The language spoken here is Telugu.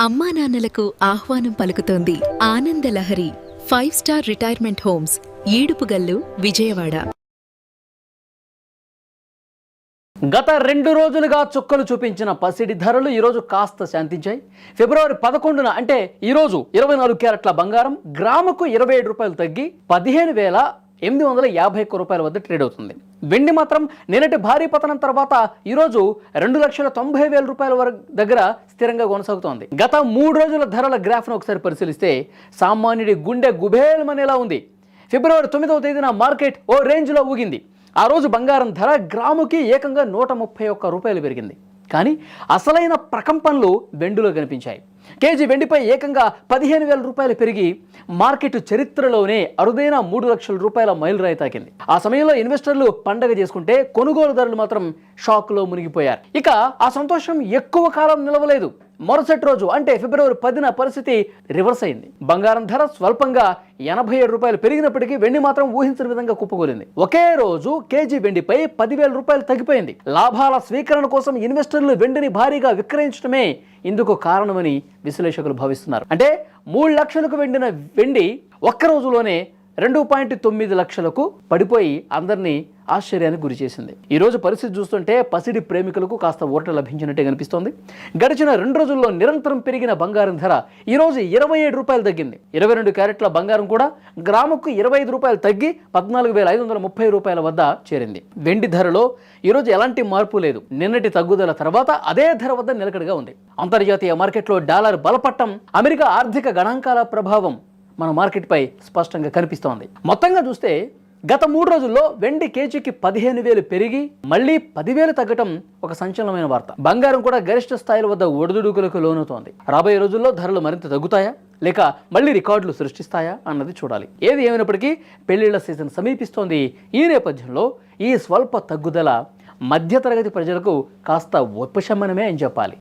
అమ్మా నాన్నలకు ఆహ్వానం పలుకుతోంది ఆనందలహరి 5-స్టార్ రిటైర్మెంట్ హోమ్స్ ఈడుపుగల్లు విజయవాడ. గత 2 రోజులుగా చుక్కలు చూపించిన పసిడి ధరలు ఈరోజు కాస్త శాంతించాయి. ఫిబ్రవరి 11న అంటే ఈరోజు 24 క్యారెట్ల బంగారం గ్రాముకు 27 రూపాయలు తగ్గి 15,851 రూపాయల వద్ద ట్రేడ్ అవుతుంది. వెండి మాత్రం నిన్నటి భారీ పతనం తర్వాత ఈరోజు 2,90,000 రూపాయల వరకు దగ్గర స్థిరంగా కొనసాగుతోంది. గత 3 రోజుల ధరల గ్రాఫ్ను ఒకసారి పరిశీలిస్తే సామాన్యుడి గుండె గుబేల్మనేలా ఉంది. ఫిబ్రవరి 9వ తేదీన మార్కెట్ ఓ రేంజ్లో ఊగింది. ఆ రోజు బంగారం ధర గ్రాముకి ఏకంగా 131 రూపాయలు పెరిగింది. కానీ అసలైన ప్రకంపనలు వెండిలో కనిపించాయి. కేజీ వెండిపై ఏకంగా 15,000 రూపాయలు పెరిగి మార్కెట్ చరిత్రలోనే అరుదైన 3 లక్షల రూపాయల మైలురాయి తాకింది. ఆ సమయంలో ఇన్వెస్టర్లు పండగ చేసుకుంటే కొనుగోలుదారులు మాత్రం షాక్లో మునిగిపోయారు. ఇక ఆ సంతోషం ఎక్కువ కాలం నిలవలేదు. మరుసటి రోజు అంటే ఫిబ్రవరి 10న పరిస్థితి రివర్స్ అయింది. బంగారం ధర స్వల్పంగా 87 రూపాయలు పెరిగినప్పటికీ వెండి మాత్రం ఊహించిన విధంగా కుప్పకూలింది. ఒకే రోజు కేజీ వెండిపై 10,000 రూపాయలు తగ్గిపోయింది. లాభాల స్వీకరణ కోసం ఇన్వెస్టర్లు వెండిని భారీగా విక్రయించడమే ఇందుకు కారణమని విశ్లేషకులు భావిస్తున్నారు. అంటే 3 లక్షలకు వెండిన వెండి ఒక్క రోజులోనే 2.9 లక్షలకు పడిపోయి అందరినీ ఆశ్చర్యానికి గురి చేసింది. ఈ రోజు పరిస్థితి చూస్తుంటే పసిడి ప్రేమికులకు కాస్త ఊరట లభించినట్టే కనిపిస్తోంది. గడిచిన 2 రోజుల్లో నిరంతరం పెరిగిన బంగారం ధర ఈ రోజు 27 రూపాయలు తగ్గింది. 22 క్యారెట్ల బంగారం కూడా గ్రాముకు 25 రూపాయలు తగ్గి 14,530 రూపాయల వద్ద చేరింది. వెండి ధరలో ఈరోజు ఎలాంటి మార్పు లేదు. నిన్నటి తగ్గుదల తర్వాత అదే ధర వద్ద నిలకడగా ఉంది. అంతర్జాతీయ మార్కెట్లో డాలర్ బలపట్టం, అమెరికా ఆర్థిక గణాంకాల ప్రభావం మన మార్కెట్పై స్పష్టంగా కనిపిస్తోంది. మొత్తంగా చూస్తే గత 3 రోజుల్లో వెండి కేజీకి 15,000 పెరిగి మళ్ళీ 10,000 తగ్గటం ఒక సంచలనమైన వార్త. బంగారం కూడా గరిష్ట స్థాయిల వద్ద ఒడిదుడుకులకు లోనవుతోంది. రాబోయే రోజుల్లో ధరలు మరింత తగ్గుతాయా లేక మళ్ళీ రికార్డులు సృష్టిస్తాయా అన్నది చూడాలి. ఏది ఏమైనప్పటికీ పెళ్లిళ్ల సీజన్ సమీపిస్తోంది. ఈ నేపథ్యంలో ఈ స్వల్ప తగ్గుదల మధ్యతరగతి ప్రజలకు కాస్త ఉపశమనమే అని చెప్పాలి.